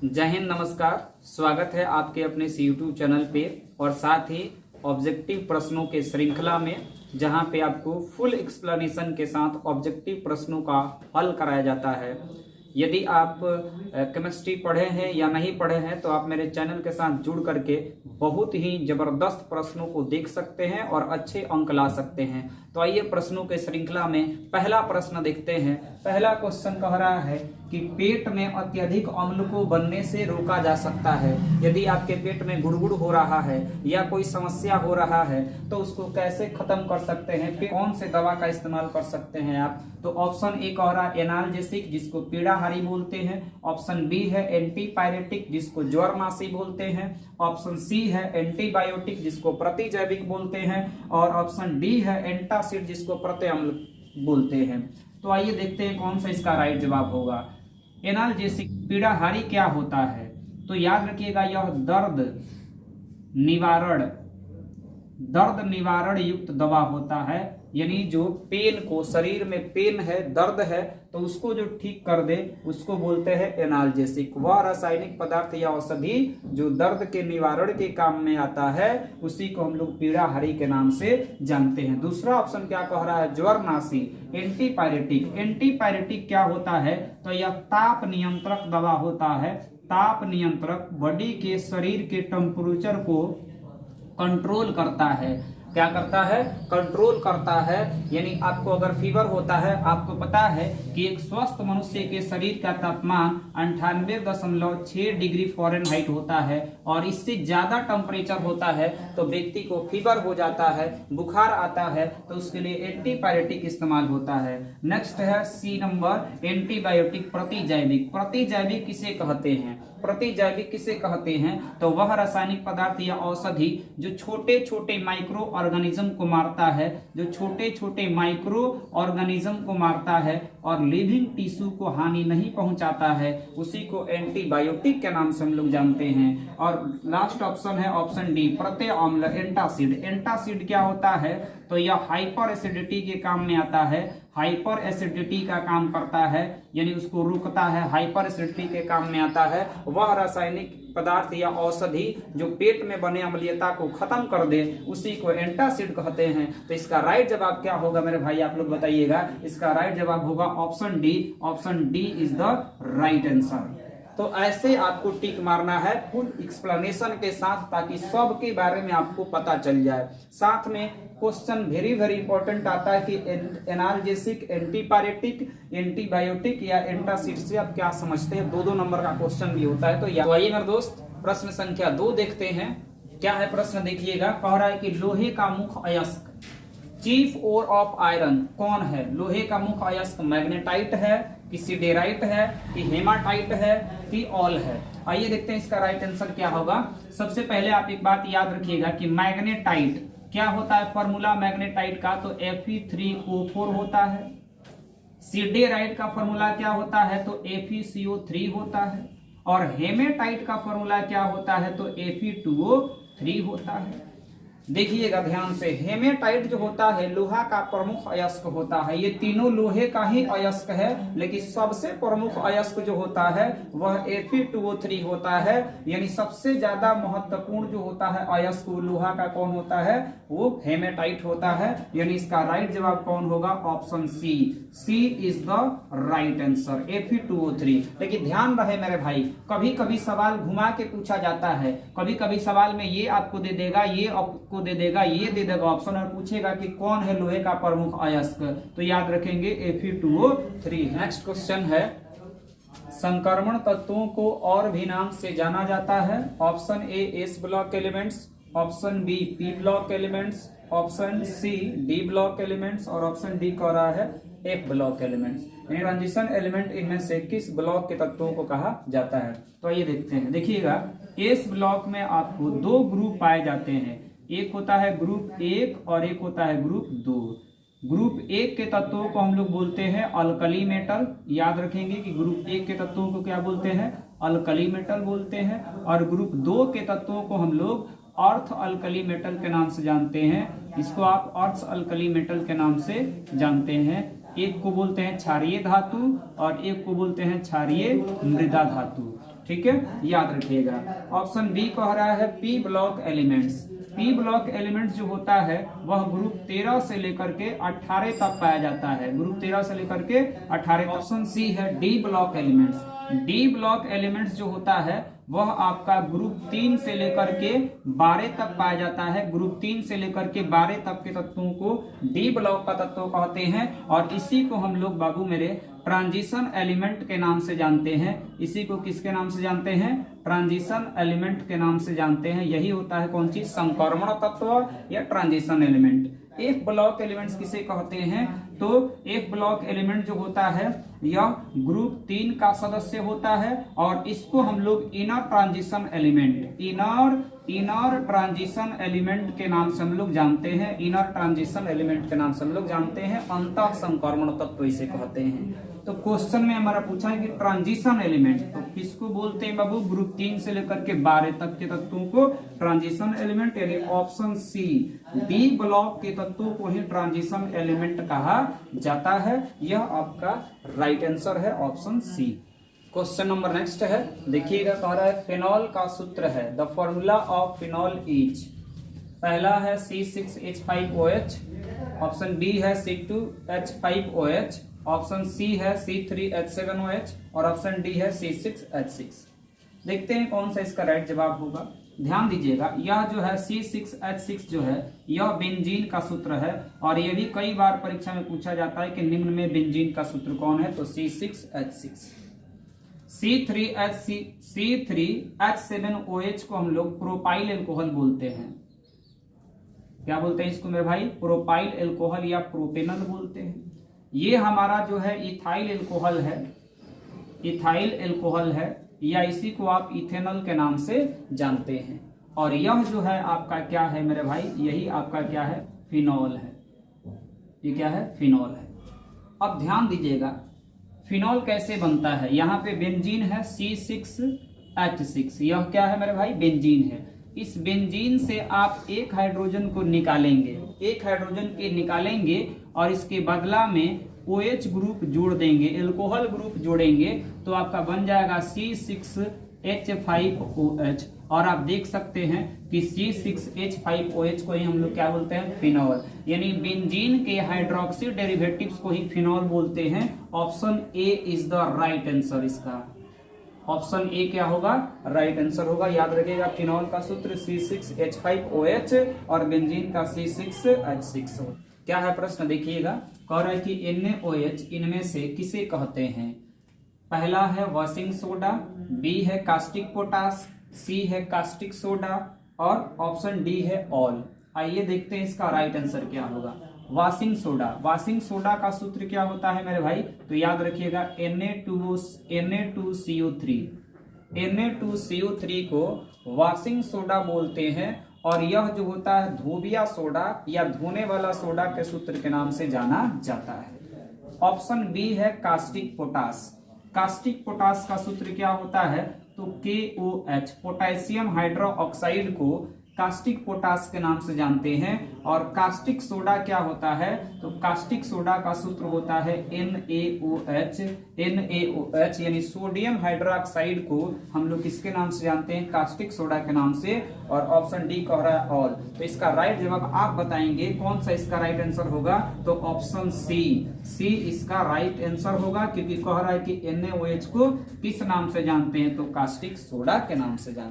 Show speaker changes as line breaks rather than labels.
जय हिंद, नमस्कार। स्वागत है आपके अपने इस YouTube चैनल पे और साथ ही ऑब्जेक्टिव प्रश्नों के श्रृंखला में, जहां पे आपको फुल एक्सप्लेनेशन के साथ ऑब्जेक्टिव प्रश्नों का हल कराया जाता है। यदि आप केमिस्ट्री पढ़े हैं या नहीं पढ़े हैं तो आप मेरे चैनल के साथ जुड़ करके बहुत ही जबरदस्त प्रश्नों को देख सकते हैं और अच्छे अंक ला सकते हैं। तो आइए प्रश्नों के श्रृंखला में पहला प्रश्न देखते हैं। पहला क्वेश्चन कह रहा है कि पेट में अत्यधिक अम्ल को बनने से रोका जा सकता है। यदि आपके पेट में गुड़गुड़ हो रहा है या कोई समस्या हो रहा है तो उसको कैसे खत्म कर सकते हैं, कौन से दवा का इस्तेमाल कर सकते हैं आप। तो ऑप्शन ए कह रहा है एनाल्जेसिक, जिसको पीड़ाहारी बोलते हैं। ऑप्शन बी है एंटीपायरेटिक, जिसको ज्वरनाशी बोलते हैं। ऑप्शन सी है एंटीबायोटिक, जिसको प्रतिजैविक बोलते हैं। और ऑप्शन डी है एंटासिड, जिसको प्रत्यम्ल बोलते हैं। तो आइए देखते हैं कौन सा इसका राइट जवाब होगा। एनाल्जेसिक पीड़ाहारी क्या होता है, तो याद रखिएगा यह दर्द निवारण युक्त दवा होता है। यानी जो पेन को, शरीर में पेन है, दर्द है, तो उसको जो ठीक कर दे उसको बोलते हैं एनाल्जेसिक। वह रासायनिक पदार्थ या औषधि जो दर्द के निवारण के काम में आता है उसी को हम लोग पीड़ाहारी के नाम से जानते हैं। दूसरा ऑप्शन क्या कह रहा है, ज्वरनाशी। एंटीपायरेटिक क्या होता है, तो यह ताप नियंत्रक दवा होता है। ताप नियंत्रक बॉडी के शरीर के टेम्परेचर को कंट्रोल करता है। क्या करता है, कंट्रोल करता है। यानी आपको अगर फीवर होता है, आपको पता है कि एक स्वस्थ मनुष्य के शरीर का तापमान 98.6 डिग्री फ़ारेनहाइट होता है और इससे ज्यादा टेम्परेचर होता है तो व्यक्ति को फीवर हो जाता है, बुखार आता है, तो उसके लिए एंटीपायरेटिक इस्तेमाल होता है। नेक्स्ट है सी नंबर, एंटीबायोटिक प्रतिजैविक। प्रतिजैविक किसे कहते हैं, प्रतिजैविक किसे कहते हैं, तो वह रासायनिक पदार्थ या औषधि जो छोटे छोटे माइक्रो ऑर्गेनिज्म को मारता है, जो छोटे छोटे माइक्रो ऑर्गेनिज्म को मारता है और लिविंग टिश्यू को हानि नहीं पहुंचाता है, उसी को एंटीबायोटिक के नाम से हम लोग जानते हैं। और लास्ट ऑप्शन है ऑप्शन डी, प्रत्यअम्ल एंटासिड। एंटासिड क्या होता है, तो यह हाइपर एसिडिटी के काम में आता है। हाइपर एसिडिटी का काम करता है, यानी उसको रोकता है, हाइपर एसिडिटी के काम में आता है। वह रासायनिक पदार्थ या औषधि जो पेट में बने अम्लीयता को खत्म कर दे उसी को एंटासिड कहते हैं। तो इसका राइट जवाब क्या होगा मेरे भाई, आप लोग बताइएगा। इसका राइट जवाब होगा option D. Option D is the right answer. तो ऐसे आपको टिक मारना है फुल एक्सप्लेनेशन के साथ, ताकि सब के बारे में आपको पता चल जाए। साथ में क्वेश्चन वेरी वेरी इंपॉर्टेंट आता है कि एनाल्जेसिक, एंटीपायरेटिक, एंटीबायोटिक या एंटासिड से आप क्या समझते हैं। 2-2 नंबर का क्वेश्चन भी होता है। तो आइए मेरे दोस्त प्रश्न संख्या 2 देखते हैं। क्या है प्रश्न, देखिएगा। कह रहा है कि लोहे का मुख्य अयस्क चीफ ओर ऑफ आयरन कौन है। लोहे का मुख्य अयस्क मैग्नेटाइट है कि सिडेराइट है कि हेमाटाइट है कि ऑल है। आइए देखते हैं इसका राइट आंसर क्या होगा। सबसे पहले आप एक बात याद रखिएगा कि मैग्नेटाइट क्या होता है, फॉर्मूला मैग्नेटाइट का तो Fe3O4 होता है। सिडेराइट का फॉर्मूला क्या होता है, तो FeCO3 होता है। और हेमेटाइट का फॉर्मूला क्या होता है, तो Fe2O3 होता है। देखिएगा ध्यान से, हेमेटाइट जो होता है लोहा का प्रमुख अयस्क होता है। ये तीनों लोहे का ही अयस्क है, लेकिन सबसे प्रमुख अयस्क जो होता है वह Fe2O3 होता है। यानी सबसे ज्यादा महत्वपूर्ण जो होता है अयस्क लोहा का कौन होता है, वो हेमेटाइट होता है। यानी इसका राइट जवाब कौन होगा, option C. C is the right answer, Fe2O3। लेकिन ध्यान रहे मेरे भाई, कभी कभी सवाल घुमा के पूछा जाता है। कभी कभी सवाल में ये आपको दे देगा, ये आपको दे देगा, ये दे देगा ऑप्शन और पूछेगा कि कौन है लोहे का प्रमुख अयस्क, तो याद रखेंगे Fe2O3। नेक्स्ट क्वेश्चन है, संक्रमण तत्वों को और भी नाम से जाना जाता है। Option A S block elements, option B P block elements, option C D block elements और ऑप्शन डी कह रहा है एफ ब्लॉक एलिमेंट्स। यानी ट्रांजिशन एलिमेंट इनमें से किस ब्लॉक के तत्वों को कहा जाता है। तो ये देखते हैं। देखिएगा, एस ब्लॉक में आपको 2 ग्रुप पाए जाते हैं। एक होता है ग्रुप 1 और एक होता है ग्रुप 2। ग्रुप 1 के तत्वों को हम लोग बोलते हैं अल्कली मेटल। याद रखेंगे कि ग्रुप 1 के तत्वों को क्या बोलते हैं, अल्कली मेटल बोलते हैं। और ग्रुप 2 के तत्वों को हम लोग अर्थ अल्कली मेटल के नाम से जानते हैं। इसको आप अर्थ अल्कली मेटल के नाम से जानते हैं। एक को बोलते हैं क्षारीय धातु और एक को बोलते हैं क्षारीय मृदा धातु। ठीक है, याद रखिएगा। ऑप्शन बी कह रहा है P block elements. P block elements जो होता है वह ग्रुप 13 से लेकर के 18 तक पाया जाता है, ग्रुप 13 से लेकर के 18। ऑप्शन सी है D block elements. D block elements जो होता है वह आपका ग्रुप 3 से लेकर के 12 तक पाया जाता है। ग्रुप 3 से लेकर के 12 तक के तत्वों को डी ब्लॉक का तत्व कहते हैं, और इसी को हम लोग बाबू मेरे ट्रांजिशन एलिमेंट के नाम से जानते हैं। इसी को किसके नाम से जानते हैं? ट्रांजिशन एलिमेंट के नाम से जानते हैं। यही होता है कौन चीज? संक्रमण तत्व या transition element. F block elements किसे कहते हैं? तो एफ ब्लॉक एलिमेंट जो होता है यह ग्रुप 3 का सदस्य होता है, और इसको हम लोग inner transition element, inner transition element के नाम से हम लोग जानते हैं। इनर ट्रांजिशन एलिमेंट के नाम से हम लोग जानते हैं। अंतः संक्रमण तत्व इसे कहते हैं। तो क्वेश्चन में हमारा पूछा है कि ट्रांजिशन एलिमेंट तो किसको बोलते हैं बाबू? ग्रुप 3 से लेकर के 12 तक के तत्वों को ट्रांजिशन एलिमेंट, यानी ऑप्शन सी डी ब्लॉक के तत्वों को ही ट्रांजिशन एलिमेंट कहा जाता है। यह आपका राइट आंसर है, option C. Question number next है, देखिएगा, कह रहा है फिनॉल का सूत्र है। The formula of phenol is, पहला है C6H5OH, ऑप्शन बी है C2H5OH, ऑप्शन सी है C3H7OH, और ऑप्शन डी है C6H6। देखते हैं कौन सा इसका राइट जवाब होगा। ध्यान दीजिएगा, यह जो है C6H6 जो है यह बेंजीन का सूत्र है, और यह भी कई बार परीक्षा में पूछा जाता है कि निम्न में बेंजीन का सूत्र कौन है? तो C6H6। C3H7OH को हम लोग प्रोपाइल एल्कोहल बोलते हैं। क्या बोलते हैं इसको मेरे भाई? प्रोपाइल एल्कोहल या प्रोपेनल बोलते हैं। ये हमारा जो है इथाइल एल्कोहल है, इथाइल एल्कोहल है, या इसी को आप इथेनॉल के नाम से जानते हैं। और यह जो है आपका क्या है मेरे भाई? यही आपका क्या है? फिनॉल है। ये क्या है? फिनॉल है। अब ध्यान दीजिएगा फिनॉल कैसे बनता है। यहाँ पे बेंजीन है C6H6, यह क्या है मेरे भाई? बेंजीन है। इस बेंजीन से आप एक हाइड्रोजन को निकालेंगे, एक हाइड्रोजन के निकालेंगे, और इसके बदला में OH ग्रुप जोड़ देंगे, एल्कोहल ग्रुप जोड़ेंगे, तो आपका बन जाएगा C6H5OH। और आप देख सकते हैं कि C6H5OH को ही हम लोग क्या बोलते हैं? फिनॉल। यानी बेंजीन के हाइड्रोक्सी डेरिवेटिव्स को ही फिनॉल बोलते हैं। Option A is the right answer. इसका ऑप्शन ए क्या होगा? राइट आंसर होगा। याद रखिएगा, फिनॉल का सूत्र C6H5OH और बेंजीन का C6H6। क्या है प्रश्न? देखिएगा, कह रहा है कि NaOH इनमें से किसे कहते हैं? पहला है वॉशिंग सोडा, बी है कास्टिक पोटास, सी है कास्टिक सोडा, और ऑप्शन डी है ऑल। आइए देखते हैं इसका राइट आंसर क्या होगा। वॉशिंग सोडा, वॉशिंग सोडा का सूत्र क्या होता है मेरे भाई? तो याद रखिएगा Na2CO3, Na2CO3 को वॉशिंग सोडा बोलते हैं, और यह जो होता है धोबिया सोडा या धोने वाला सोडा के सूत्र के नाम से जाना जाता है। ऑप्शन बी है कास्टिक पोटास। कास्टिक पोटास का सूत्र क्या होता है? तो KOH, पोटेशियम हाइड्रोक्साइड को कास्टिक पोटास के नाम से जानते हैं। और कास्टिक सोडा क्या होता है? तो कास्टिक सोडा का सूत्र होता है NaOH, यानी सोडियम हाइड्रोक्साइड को हम लोग किसके नाम से जानते हैं? कास्टिक सोडा के नाम से। और ऑप्शन डी कह रहा है ऑल। तो इसका राइट जवाब आप बताएंगे कौन सा इसका राइट आंसर होगा? तो ऑप्शन सी इसका राइट आंसर होगा, क्योंकि कह रहा है कि NaOH को किस नाम से जानते हैं? तो कास्टिक सोडा के नाम से जानते हैं।